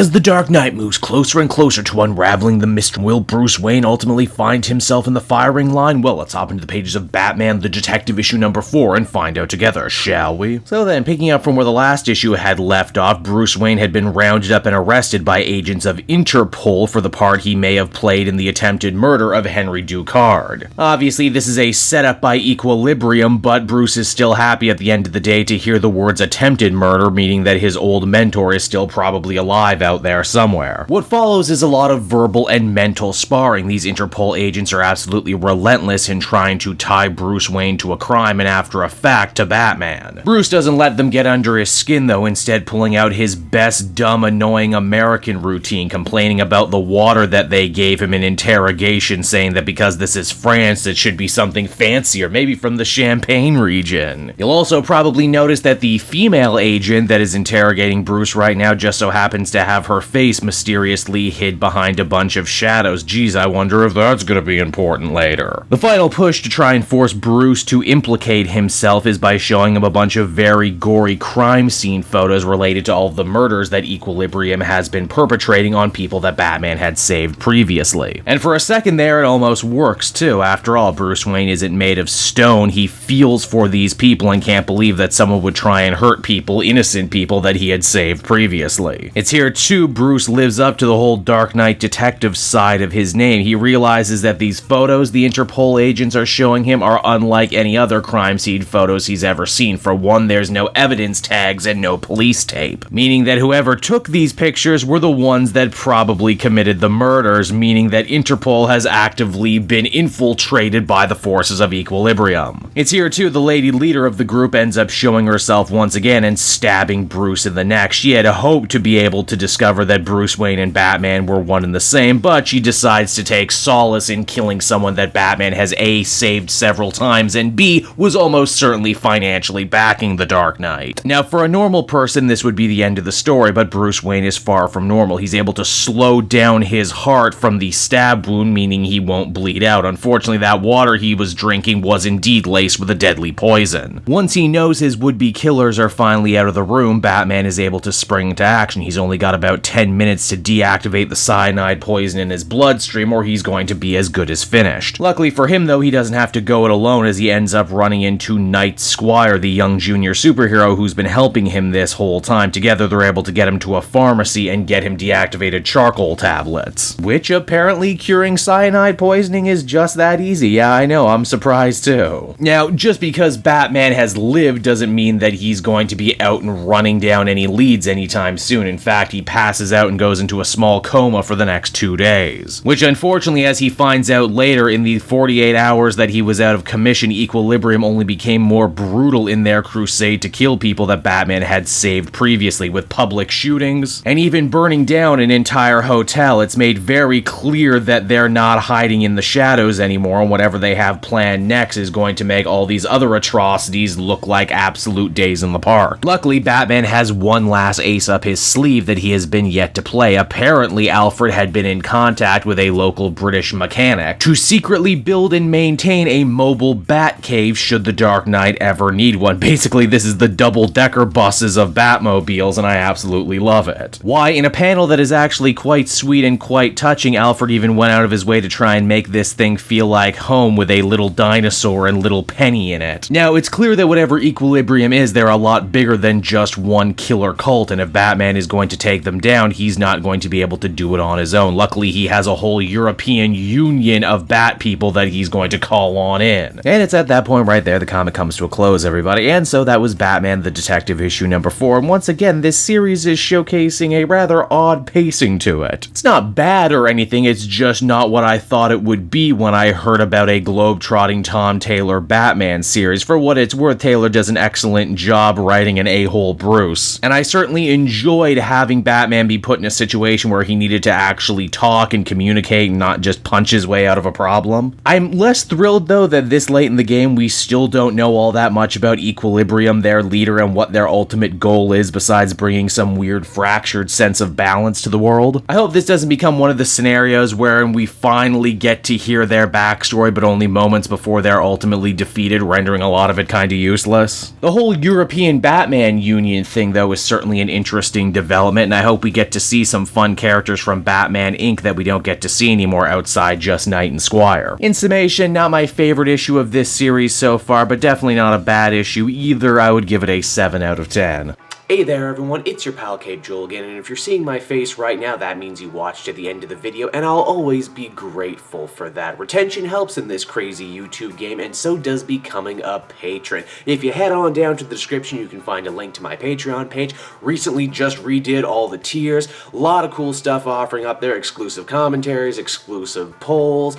As the Dark Knight moves closer and closer to unraveling the mystery, will Bruce Wayne ultimately find himself in the firing line? Well, let's hop into the pages of Batman the Detective issue number 4 and find out together, shall we? So then, picking up from where the last issue had left off, Bruce Wayne had been rounded up and arrested by agents of Interpol for the part he may have played in the attempted murder of Henri Ducard. Obviously, this is a setup by Equilibrium, but Bruce is still happy at the end of the day to hear the words attempted murder, meaning that his old mentor is still probably alive out there somewhere. What follows is a lot of verbal and mental sparring. These Interpol agents are absolutely relentless in trying to tie Bruce Wayne to a crime and after a fact to Batman. Bruce doesn't let them get under his skin though, instead pulling out his best dumb annoying American routine, complaining about the water that they gave him in interrogation, saying that because this is France it should be something fancier, maybe from the Champagne region. You'll also probably notice that the female agent that is interrogating Bruce right now just so happens to have her face mysteriously hid behind a bunch of shadows. Geez, I wonder if that's gonna be important later. The final push to try and force Bruce to implicate himself is by showing him a bunch of very gory crime scene photos related to all of the murders that Equilibrium has been perpetrating on people that Batman had saved previously. And for a second there, it almost works too. After all, Bruce Wayne isn't made of stone. He feels for these people and can't believe that someone would try and hurt people, innocent people that he had saved previously. It's here too Bruce lives up to the whole Dark Knight detective side of his name. He realizes that these photos the Interpol agents are showing him are unlike any other crime scene photos he's ever seen. For one, there's no evidence tags and no police tape, meaning that whoever took these pictures were the ones that probably committed the murders, meaning that Interpol has actively been infiltrated by the forces of Equilibrium. It's here too the lady leader of the group ends up showing herself once again and stabbing Bruce in the neck. She had hoped to be able to discover that Bruce Wayne and Batman were one and the same, but she decides to take solace in killing someone that Batman has A, saved several times, and B, was almost certainly financially backing the Dark Knight. Now, for a normal person, this would be the end of the story, but Bruce Wayne is far from normal. He's able to slow down his heart from the stab wound, meaning he won't bleed out. Unfortunately, that water he was drinking was indeed laced with a deadly poison. Once he knows his would-be killers are finally out of the room, Batman is able to spring into action. He's only got about 10 minutes to deactivate the cyanide poison in his bloodstream, or he's going to be as good as finished. Luckily for him, though, he doesn't have to go it alone, as he ends up running into Night Squire, the young junior superhero who's been helping him this whole time. Together, they're able to get him to a pharmacy and get him deactivated charcoal tablets, which apparently curing cyanide poisoning is just that easy. Yeah, I know, I'm surprised too. Now, just because Batman has lived doesn't mean that he's going to be out and running down any leads anytime soon. In fact, he passes out and goes into a small coma for the next 2 days. Which unfortunately, as he finds out later, in the 48 hours that he was out of commission, Equilibrium only became more brutal in their crusade to kill people that Batman had saved previously, with public shootings and even burning down an entire hotel. It's made very clear that they're not hiding in the shadows anymore, and whatever they have planned next is going to make all these other atrocities look like absolute days in the park. Luckily, Batman has one last ace up his sleeve that he has been yet to play. Apparently, Alfred had been in contact with a local British mechanic to secretly build and maintain a mobile bat cave should the Dark Knight ever need one. Basically, this is the double-decker buses of Batmobiles, and I absolutely love it. Why, in a panel that is actually quite sweet and quite touching, Alfred even went out of his way to try and make this thing feel like home with a little dinosaur and little Penny in it. Now, it's clear that whatever Equilibrium is, they're a lot bigger than just one killer cult, and if Batman is going to take them down, he's not going to be able to do it on his own. Luckily, he has a whole European Union of bat people that he's going to call on in. And it's at that point right there the comic comes to a close, everybody. And so that was Batman the Detective issue number 4, and once again, this series is showcasing a rather odd pacing to it. It's not bad or anything, it's just not what I thought it would be when I heard about a globe-trotting Tom Taylor Batman series. For what it's worth, Taylor does an excellent job writing an a-hole Bruce, and I certainly enjoyed having Batman be put in a situation where he needed to actually talk and communicate and not just punch his way out of a problem. I'm less thrilled, though, that this late in the game we still don't know all that much about Equilibrium, their leader, and what their ultimate goal is besides bringing some weird fractured sense of balance to the world. I hope this doesn't become one of the scenarios wherein we finally get to hear their backstory, but only moments before they're ultimately defeated, rendering a lot of it kinda useless. The whole European Batman Union thing, though, is certainly an interesting development, and I hope hope we get to see some fun characters from Batman Inc. that we don't get to see anymore outside just Knight and Squire. In summation, not my favorite issue of this series so far, but definitely not a bad issue either. I would give it a 7 out of 10. Hey there everyone, it's your pal Cape Joel again, and if you're seeing my face right now, that means you watched to the end of the video, and I'll always be grateful for that. Retention helps in this crazy YouTube game, and so does becoming a patron. If you head on down to the description, you can find a link to my Patreon page. Recently just redid all the tiers, a lot of cool stuff offering up there, exclusive commentaries, exclusive polls,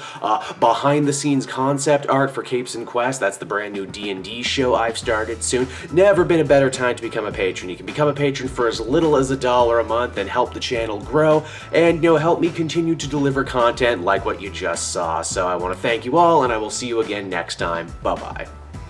behind the scenes concept art for Capes and Quest. That's the brand new D&D show I've started soon. Never been a better time to become a patron. You can become a patron for as little as $1 a month and help the channel grow and, help me continue to deliver content like what you just saw. So I want to thank you all, and I will see you again next time. Bye-bye.